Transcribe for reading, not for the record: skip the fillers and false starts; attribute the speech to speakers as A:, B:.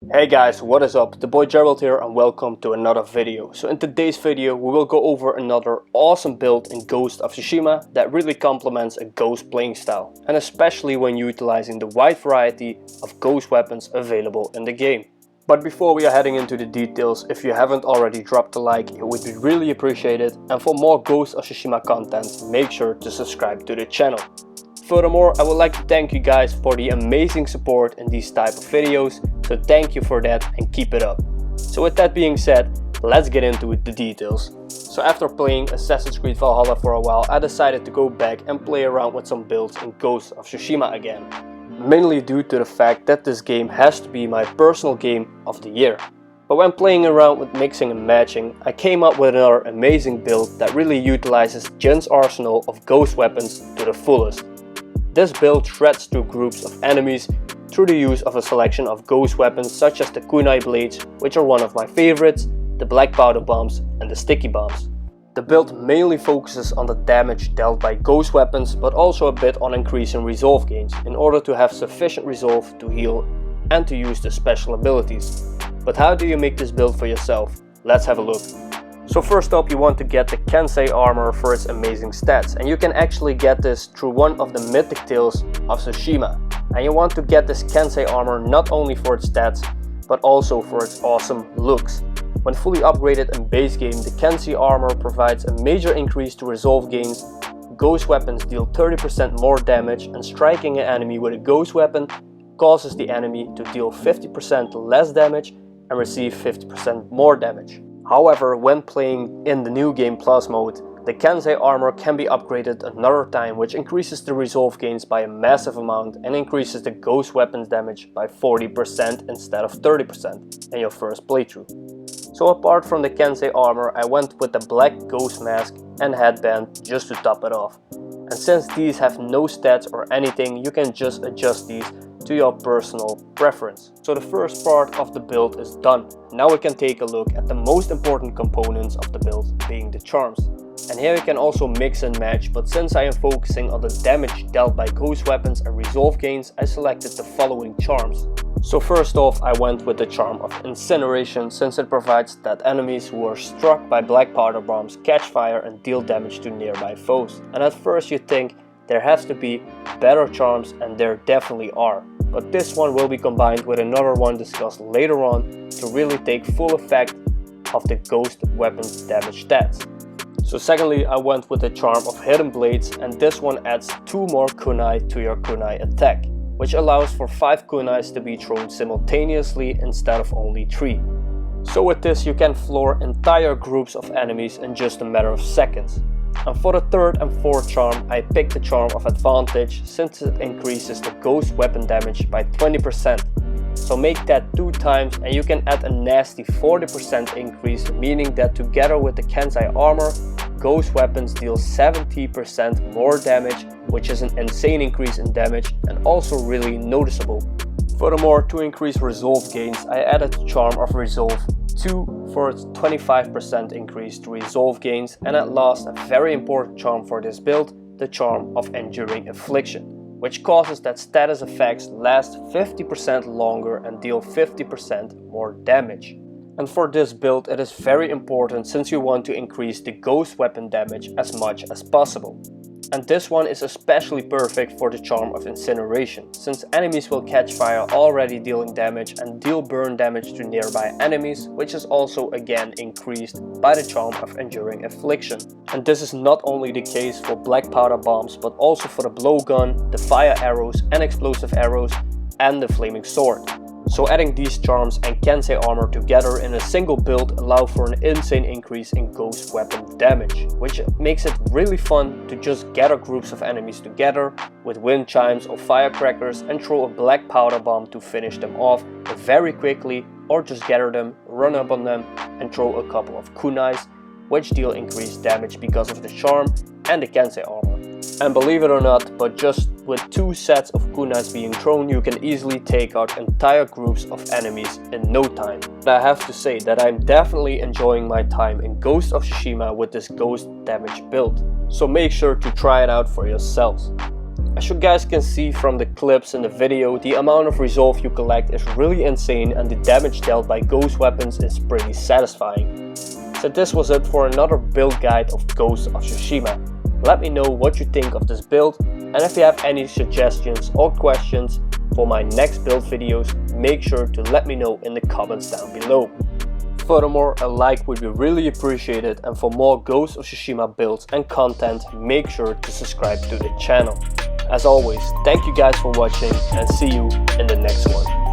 A: Hey guys, what is up? The boy Gerald here and welcome to another video. So in today's video we will go over another awesome build in Ghost of Tsushima that really complements a Ghost playing style, and especially when utilizing the wide variety of Ghost weapons available in the game. But before we are heading into the details, if you haven't already dropped a like, it would be really appreciated, and for more Ghost of Tsushima content make sure to subscribe to the channel. Furthermore, I would like to thank you guys for the amazing support in these type of videos, so thank you for that and keep it up. So with that being said, let's get into the details. So after playing Assassin's Creed Valhalla for a while, I decided to go back and play around with some builds in Ghost of Tsushima again. Mainly due to the fact that this game has to be my personal game of the year. But when playing around with mixing and matching, I came up with another amazing build that really utilizes Jin's arsenal of Ghost weapons to the fullest. This build shreds through groups of enemies through the use of a selection of ghost weapons such as the kunai blades, which are one of my favorites, the black powder bombs and the sticky bombs. The build mainly focuses on the damage dealt by ghost weapons, but also a bit on increasing resolve gains in order to have sufficient resolve to heal and to use the special abilities. But how do you make this build for yourself? Let's have a look. So first up, you want to get the Kensei armor for its amazing stats, and you can actually get this through one of the mythic tales of Tsushima. And you want to get this Kensei armor not only for its stats, but also for its awesome looks. When fully upgraded in base game, the Kensei armor provides a major increase to resolve gains, ghost weapons deal 30% more damage, and striking an enemy with a ghost weapon causes the enemy to deal 50% less damage and receive 50% more damage. However, when playing in the New Game Plus mode, the Kensei armor can be upgraded another time, which increases the resolve gains by a massive amount and increases the ghost weapons damage by 40% instead of 30% in your first playthrough. So apart from the Kensei armor, I went with the black ghost mask and headband just to top it off. And since these have no stats or anything, you can just adjust these to your personal preference. So the first part of the build is done. Now we can take a look at the most important components of the build, being the charms. And here you can also mix and match, but since I am focusing on the damage dealt by ghost weapons and resolve gains, I selected the following charms. So first off, I went with the charm of incineration, since it provides that enemies who are struck by black powder bombs catch fire and deal damage to nearby foes. And at first you think there has to be better charms, and there definitely are. But this one will be combined with another one discussed later on to really take full effect of the ghost weapons damage stats. So secondly, I went with the charm of hidden blades, and this one adds 2 more kunai to your kunai attack, which allows for 5 kunais to be thrown simultaneously instead of only 3. So with this you can floor entire groups of enemies in just a matter of seconds. And for the third and fourth charm, I picked the charm of advantage, since it increases the ghost weapon damage by 20%. So make that 2 times and you can add a nasty 40% increase, meaning that together with the Kensei armor, ghost weapons deal 70% more damage, which is an insane increase in damage and also really noticeable. Furthermore, to increase resolve gains, I added the charm of resolve 2 for its 25% increase to resolve gains, and at last a very important charm for this build, the charm of enduring affliction, which causes that status effects last 50% longer and deal 50% more damage. And for this build it is very important, since you want to increase the ghost weapon damage as much as possible. And this one is especially perfect for the charm of incineration, since enemies will catch fire already dealing damage and deal burn damage to nearby enemies, which is also again increased by the charm of enduring affliction. And this is not only the case for black powder bombs, but also for the blowgun, the fire arrows and explosive arrows, and the flaming sword. So adding these charms and Kensei armor together in a single build allow for an insane increase in ghost weapon damage, which makes it really fun to just gather groups of enemies together with wind chimes or firecrackers and throw a black powder bomb to finish them off very quickly, or just gather them, run up on them and throw a couple of kunais, which deal increased damage because of the charm and the Kensei armor. And believe it or not, but just with 2 sets of kunais being thrown, you can easily take out entire groups of enemies in no time. And I have to say that I'm definitely enjoying my time in Ghost of Tsushima with this ghost damage build. So make sure to try it out for yourselves. As you guys can see from the clips in the video, the amount of resolve you collect is really insane and the damage dealt by ghost weapons is pretty satisfying. So this was it for another build guide of Ghost of Tsushima. Let me know what you think of this build, and if you have any suggestions or questions for my next build videos, make sure to let me know in the comments down below. Furthermore, a like would be really appreciated, and for more Ghost of Tsushima builds and content, make sure to subscribe to the channel. As always, thank you guys for watching and see you in the next one.